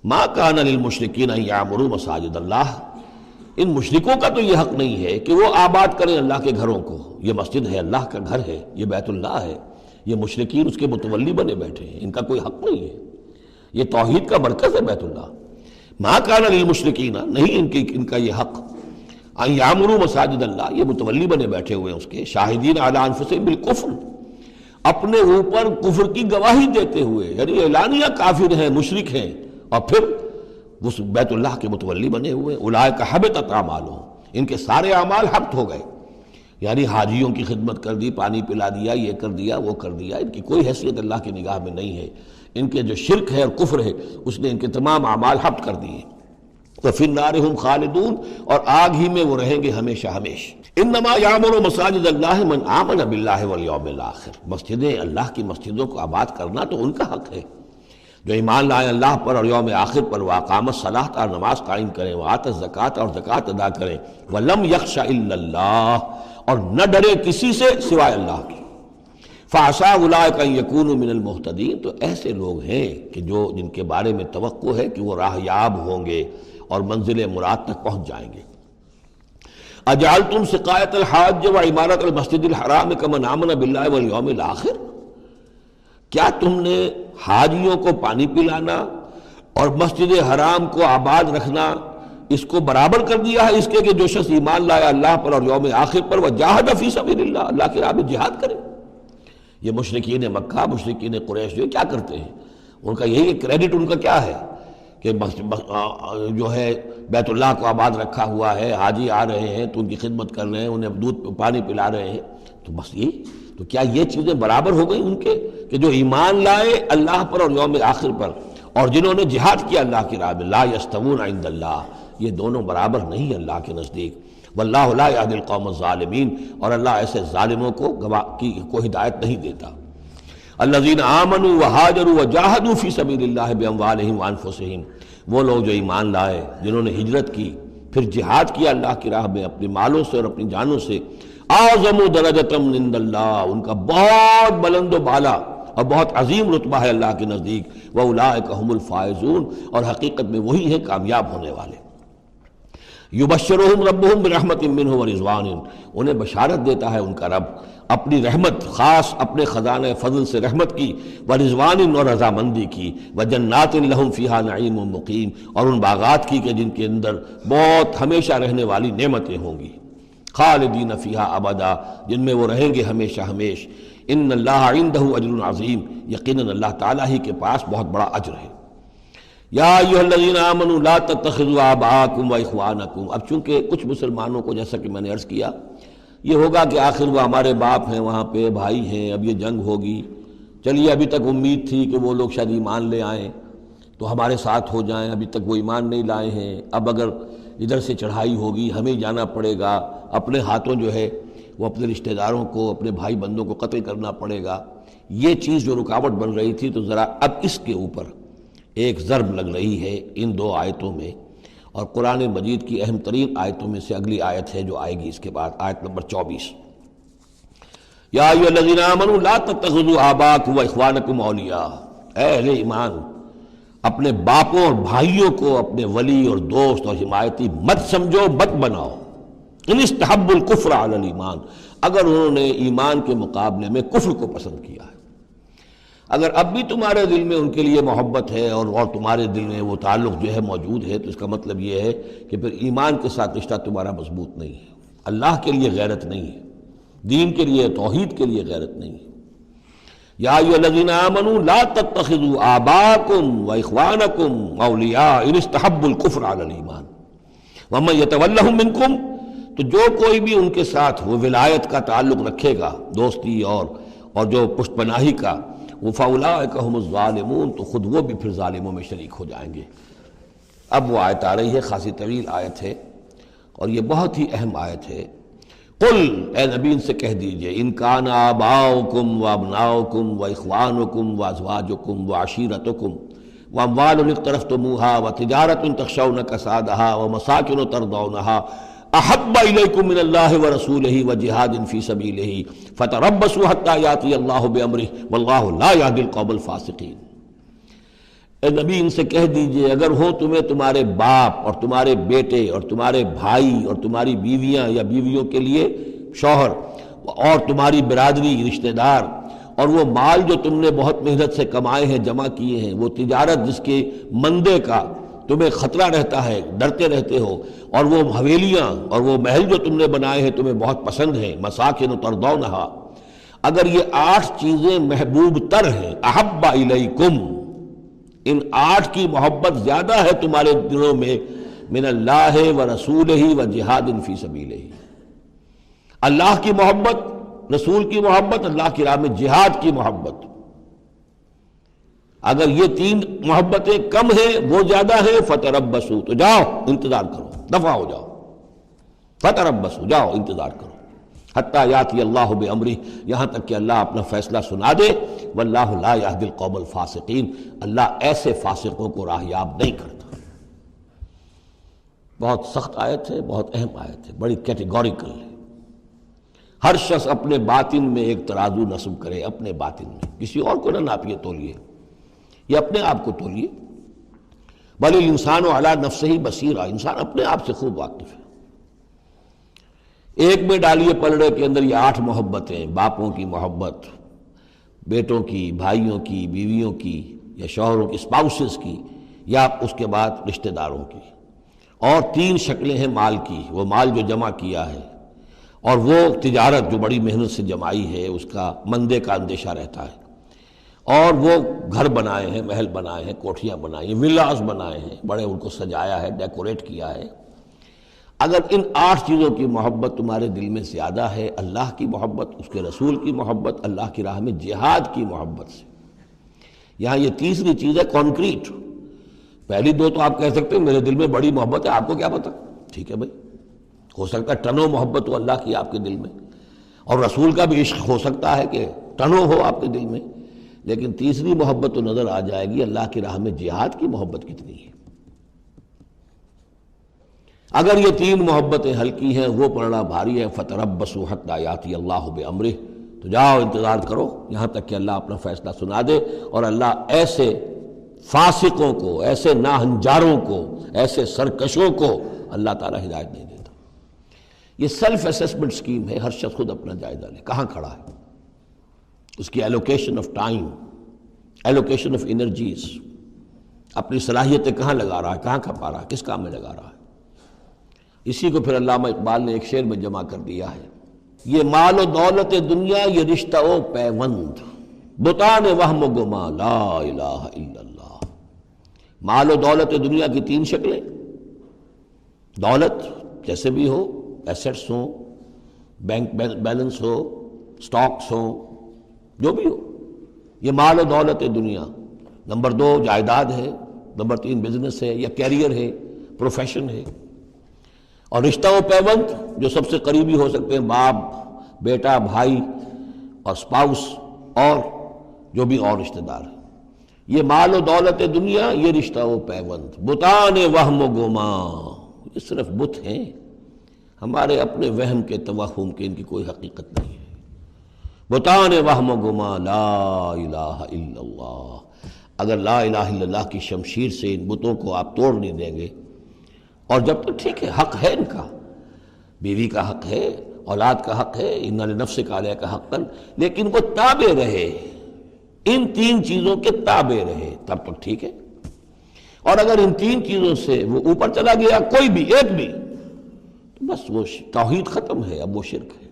ما کان للمشرکین ان یعمروا مساجد اللہ، ان مشرکوں کا تو یہ حق نہیں ہے کہ وہ آباد کریں اللہ کے گھروں کو. یہ مسجد ہے، اللہ کا گھر ہے، یہ بیت اللہ ہے، یہ مشرکین اس کے متولی بنے بیٹھے ہیں، ان کا کوئی حق نہیں ہے. یہ توحید کا مرکز ہے بیت اللہ. ما کان للمشرکین، نہیں ان کا یہ حق ان یعمروا مساجد اللہ، یہ متولی بنے بیٹھے ہوئے ہیں اس کے، شاہدین علی انفسہم بالکفر، اپنے اوپر کفر کی گواہی دیتے ہوئے، یعنی اعلانیہ کافر ہیں، مشرک ہیں، اور پھر اس بیت اللہ کے متولی بنے ہوئے. اولئک حبطت اعمالہم، ان کے سارے اعمال حبط ہو گئے. یعنی حاجیوں کی خدمت کر دی، پانی پلا دیا، یہ کر دیا، وہ کر دیا، ان کی کوئی حیثیت اللہ کی نگاہ میں نہیں ہے. ان کے جو شرک ہے اور کفر ہے اس نے ان کے تمام اعمال حبط کر دیے. وفی النار ہم خالدون، اور آگ ہی میں وہ رہیں گے ہمیشہ ہمیش. انما یعمر مساجد اللہ من آمن باللہ والیوم الآخر، مسجدیں اللہ کی مسجدوں کو آباد کرنا تو ان کا حق ہے جو ایمان لائے اللہ پر اور یوم آخر پر، واقام الصلاۃ، اور نماز قائم کریں، وآت الزکوٰۃ، اور زکوٰۃ ادا کریں، ولم یخش الا اللہ، اور نہ ڈرے کسی سے سوائے اللہ کی. فعسیٰ اولئک ان یکونوا من المہتدین، تو ایسے لوگ ہیں کہ جن کے بارے میں توقع ہے کہ وہ راہ یاب ہوں گے اور منزل مراد تک پہنچ جائیں گے. اجعلتم سقایۃ الحاج وعمارۃ المسجد الحرام کمن آمن باللہ والیوم الآخر، کیا تم نے حاجیوں کو پانی پلانا اور مسجد حرام کو آباد رکھنا اس کو برابر کر دیا ہے اس کے کہ جو شخص ایمان لایا اللہ پر اور یوم آخر پر، وجاہد فی سبیل اللہ، اللہ کی راہ میں جہاد کرے. یہ مشرکین مکہ، مشرکین قریش جو کرتے ہیں، ان کا یہی کریڈٹ ان کا کیا ہے کہ جو ہے بیت اللہ کو آباد رکھا ہوا ہے، حاجی آ رہے ہیں تو ان کی خدمت کر رہے ہیں، انہیں دودھ پانی پلا رہے ہیں، تو بس یہ تو کیا یہ چیزیں برابر ہو گئی ان کے کہ جو ایمان لائے اللہ پر اور یوم آخر پر اور جنہوں نے جہاد کیا اللہ کی راہ میں؟ لا یستوون عند اللہ، یہ دونوں برابر نہیں اللہ کے نزدیک. واللہ لا یہدی القوم الظالمین، اور اللہ ایسے ظالموں کو ہدایت نہیں دیتا. الذین آمنوا وہاجروا وجاہدوا فی سبیل اللہ باموالہم وانفسہم، وہ لوگ جو ایمان لائے، جنہوں نے ہجرت کی، پھر جہاد کیا اللہ کی راہ میں اپنے مالوں سے اور اپنی جانوں سے. اعظم درجۃ من عند اللہ، ان کا بہت بلند و بالا اور بہت عظیم رتبہ ہے اللہ کے نزدیک. واولئک هم الفائزون، اور حقیقت میں وہی ہیں کامیاب ہونے والے. یبشرہم ربہم برحمت منہ ورضوان، انہیں بشارت دیتا ہے ان کا رب اپنی رحمت، خاص اپنے خزانہ فضل سے رحمت کی، ورضوان، اور رضامندی کی، وجنات لہم فیہا نعیم مقیم، اور ان باغات کی کہ جن کے اندر بہت ہمیشہ رہنے والی نعمتیں ہوں گی. خالدین فیہا ابدا، جن میں وہ رہیں گے ہمیشہ ہمیش. ان اللہ عندہ اجر عظیم، یقیناً اللہ تعالیٰ ہی کے پاس بہت بڑا اجر ہے. یا ایھا الذین آمنوا لا تتخذوا آباءکم واخوانکم، اب چونکہ کچھ مسلمانوں کو جیسا کہ میں نے عرض کیا یہ ہوگا کہ آخر وہ ہمارے باپ ہیں، وہاں پہ بھائی ہیں، اب یہ جنگ ہوگی، چلیے ابھی تک امید تھی کہ وہ لوگ شاید ایمان لے آئیں تو ہمارے ساتھ ہو جائیں، ابھی تک وہ ایمان نہیں لائے ہیں، اب اگر ادھر سے چڑھائی ہوگی ہمیں جانا پڑے گا، اپنے ہاتھوں جو ہے وہ اپنے رشتہ داروں کو، اپنے بھائی بندوں کو قتل کرنا پڑے گا. یہ چیز جو رکاوٹ بن رہی تھی، تو ذرا اب اس کے اوپر ایک ضرب لگ رہی ہے ان دو آیتوں میں، اور قرآن مجید کی اہم ترین آیتوں میں سے اگلی آیت ہے جو آئے گی اس کے بعد، آیت نمبر 24. یا ایھا الذین آمنوا لا تتخذوا آباءکم واخوانکم اولیاء، اے اہل ایمان اپنے باپوں اور بھائیوں کو اپنے ولی اور دوست اور حمایتی مت سمجھو، مت بناؤ. ان استحبوا الکفر علی الایمان، اگر انہوں نے ایمان کے مقابلے میں کفر کو پسند کیا ہے. اگر اب بھی تمہارے دل میں ان کے لیے محبت ہے اور تمہارے دل میں وہ تعلق جو ہے موجود ہے، تو اس کا مطلب یہ ہے کہ پھر ایمان کے ساتھ رشتہ تمہارا مضبوط نہیں ہے، اللہ کے لیے غیرت نہیں ہے، دین کے لیے، توحید کے لیے غیرت نہیں ہے. یا ایھا الذین آمنوا لا تتخذوا آباءکم واخوانکم اولیاء ان استحبوا الکفر علی الایمان ومن یتولہم منکم، تو جو کوئی بھی ان کے ساتھ وہ ولایت کا تعلق رکھے گا، دوستی اور جو پشت پناہی کا، وہ فاولئک ھم الظالمون، تو خود وہ بھی پھر ظالموں میں شریک ہو جائیں گے. اب وہ آیت آ رہی ہے، خاصی طویل آیت ہے اور یہ بہت ہی اہم آیت ہے. قل، اے نبی ان سے کہہ دیجئے، ان کان آباؤکم وابناؤکم واخوانکم وازواجکم وعشیرتکم واموال اقترفتموها وتجارۃ تخشون کسادها ومساکن ترضونها احب الیکم من اللہ ورسولہ وجہاد فی سبیلہ فتربصوا حتی یاتی اللہ بامرہ واللہ لا یہدی القوم الفاسقین. اے نبی ان سے کہہ دیجئے اگر ہو تمہیں تمہارے باپ اور تمہارے بیٹے اور تمہارے بھائی اور تمہاری بیویاں یا بیویوں کے لیے شوہر اور تمہاری برادری رشتہ دار اور وہ مال جو تم نے بہت محنت سے کمائے ہیں جمع کیے ہیں، وہ تجارت جس کے مندے کا تمہیں خطرہ رہتا ہے، ڈرتے رہتے ہو، اور وہ حویلیاں اور وہ محل جو تم نے بنائے ہیں تمہیں بہت پسند ہیں، مساکن ترضونہا، اگر یہ 8 چیزیں محبوب تر ہیں، احب الیکم، ان 8 کی محبت زیادہ ہے تمہارے دلوں میں، من اللہ و رسولہ و جہاد فی سبیلہ، اللہ کی محبت، رسول کی محبت، اللہ کی راہ میں جہاد کی محبت، اگر یہ 3 محبتیں کم ہیں وہ زیادہ ہیں، فتربصوا، تو جاؤ انتظار کرو، دفع ہو جاؤ، فتربصوا، جاؤ انتظار کرو، حتیٰ یاتی اللہ بامرہ، یہاں تک کہ اللہ اپنا فیصلہ سنا دے، واللہ لا یہدی القوم الفاسقین، اللہ ایسے فاسقوں کو راہیاب نہیں کرتا۔ بہت سخت آیت ہے، بہت اہم آیت ہے، بڑی کیٹیگوریکل ہے۔ ہر شخص اپنے باطن میں ایک ترازو نصب کرے، اپنے باطن میں، کسی اور کو نہ ناپیے تولیے، یہ اپنے آپ کو تولیے۔ بل الانسان علی نفسہ بصیرہ، انسان اپنے آپ سے خوب واقف ہے۔ ایک میں ڈالیے پلڑے کے اندر یہ 8 محبتیں، باپوں کی محبت، بیٹوں کی، بھائیوں کی، بیویوں کی یا شوہروں کی، اسپاؤسز کی، یا اس کے بعد رشتہ داروں کی، اور 3 شکلیں ہیں مال کی، وہ مال جو جمع کیا ہے، اور وہ تجارت جو بڑی محنت سے جمائی ہے، اس کا مندے کا اندیشہ رہتا ہے، اور وہ گھر بنائے ہیں، محل بنائے ہیں، کوٹھیاں بنائی ہیں، ولاز بنائے ہیں، بڑے ان کو سجایا ہے، ڈیکوریٹ کیا ہے۔ اگر ان 8 چیزوں کی محبت تمہارے دل میں زیادہ ہے، اللہ کی محبت، اس کے رسول کی محبت، اللہ کی راہ میں جہاد کی محبت سے، یہاں یہ تیسری چیز ہے کانکریٹ۔ پہلی 2 تو آپ کہہ سکتے ہیں میرے دل میں بڑی محبت ہے، آپ کو کیا پتہ، ٹھیک ہے بھائی، ہو سکتا ہے ٹنوں محبت ہو اللہ کی آپ کے دل میں، اور رسول کا بھی عشق ہو سکتا ہے کہ ٹنوں ہو آپ کے دل میں، لیکن تیسری محبت تو نظر آ جائے گی، اللہ کی راہ میں جہاد کی محبت کتنی ہے۔ اگر یہ 3 محبتیں ہلکی ہیں، وہ پڑنا بھاری ہے، فتربصوا حتی یاتی اللہ بامرہ، تو جاؤ انتظار کرو یہاں تک کہ اللہ اپنا فیصلہ سنا دے، اور اللہ ایسے فاسقوں کو، ایسے ناہنجاروں کو، ایسے سرکشوں کو اللہ تعالیٰ ہدایت نہیں دیتا۔ یہ سیلف اسیسمنٹ سکیم ہے، ہر شخص خود اپنا جائزہ لے، کہاں کھڑا ہے، اس کی allocation of time, allocation of energies, اپنی صلاحیتیں کہاں لگا رہا ہے، کہاں کھپا رہا ہے، کس کام میں لگا رہا ہے۔ اسی کو پھر علامہ اقبال نے ایک شعر میں جمع کر دیا ہے، یہ مال و دولت دنیا، یہ رشتہ و پیوند، بتان وہم و گما، لا الہ الا اللہ۔ مال و دولت دنیا کی 3 شکلیں، دولت جیسے بھی ہو، ایسٹس ہوں، بینک بیلنس ہو، سٹاکس ہوں، جو بھی ہو، یہ مال و دولت دنیا۔ نمبر 2 جائیداد ہے، نمبر 3 بزنس ہے یا کیریئر ہے، پروفیشن ہے، اور رشتہ و پیوند جو سب سے قریبی ہو سکتے ہیں، باپ، بیٹا، بھائی اور اسپاؤس، اور جو بھی اور رشتہ دار ہیں۔ یہ مال و دولت دنیا، یہ رشتہ و پیوند، بتان وہم و گما، یہ صرف بت ہیں، ہمارے اپنے وہم کے، توہم کے، ان کی کوئی حقیقت نہیں ہے۔ بتان وہم و گما، لا الہ الا اللہ۔ اگر لا الہ الا اللہ کی شمشیر سے ان بتوں کو آپ توڑ نہیں دیں گے، اور جب تک ٹھیک ہے حق ہے ان کا، بیوی کا حق ہے، اولاد کا حق ہے، ان لنفسک علیک حقا، لیکن وہ تابع رہے، ان 3 چیزوں کے تابع رہے، تب تک ٹھیک ہے۔ اور اگر ان 3 چیزوں سے وہ اوپر چلا گیا، کوئی بھی ایک بھی، تو بس وہ توحید ختم ہے، اب وہ شرک ہے۔